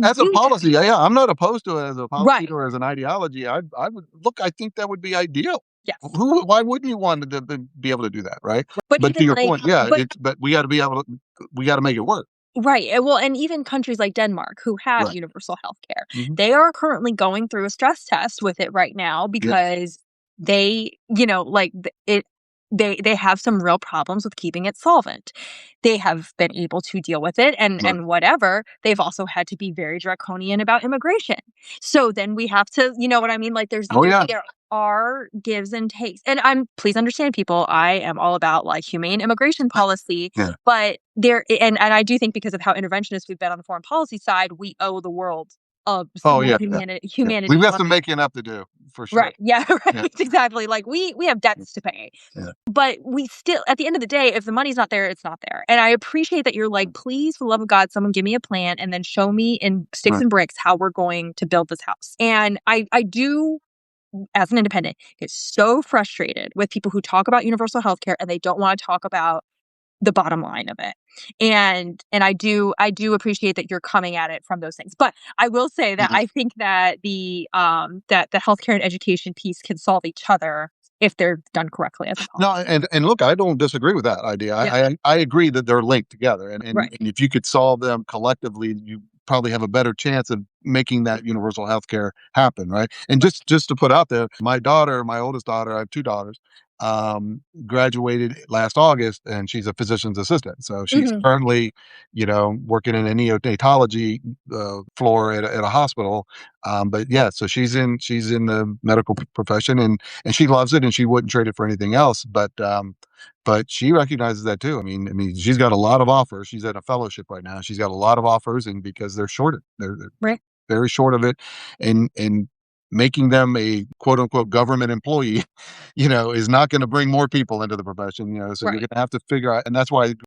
As a You policy, yeah, I'm not opposed to it as a policy right. or as an ideology. I would look. I think that would be ideal. Yes. Why wouldn't you want to be able to do that, right? But But to even your like point, yeah, but but we got to be able to. We got to make it work. right, well, and even countries like Denmark who have Right. universal health care, Hmm. they are currently going through a stress test with it right now Yeah. because they, like, they have some real problems with keeping it solvent. They have been able to deal with it Right. and whatever. They've also had to be very draconian about immigration. So then we have to, you know what I mean? Like Oh yeah. there are gives and takes. And please understand people, I am all about like humane immigration policy, Yeah. but and I do think because of how interventionist we've been on the foreign policy side, we owe the world some Oh more yeah. Yeah. Yeah. We've humanity. got some making up to do for sure. Right. Yeah, Yeah. right. Exactly. Like we have debts to pay. Yeah. But we still, at the end of the day, if the money's not there, it's not there. And I appreciate that you're like, please, for the love of God, someone give me a plan and then show me in sticks Right. and bricks how we're going to build this house. And I do, as an independent, get so frustrated with people who talk about universal health care and they don't want to talk about the bottom line of it. And I do appreciate that you're coming at it from those things. But I will say that Yeah. I think that the healthcare and education piece can solve each other if they're done correctly as a No, policy. and look, I don't disagree with that idea. Yeah. I agree that they're linked together, Right. and if you could solve them collectively, you probably have a better chance of making that universal health care happen, right? And Right. just to put out there, my daughter, my oldest daughter, I have two daughters, graduated last August, and she's a physician's assistant. So she's Mhm. currently, working in a neonatology floor at a hospital. But yeah, so she's in the medical profession, and she loves it, and she wouldn't trade it for anything else. But she recognizes that too. I mean, she's got a lot of offers. She's at a fellowship right now. She's got a lot of offers, and because they're shorted, they're Right. very short of it, and making them a quote unquote government employee, is not going to bring more people into the profession. So you're Right. going to have to figure out, and that's why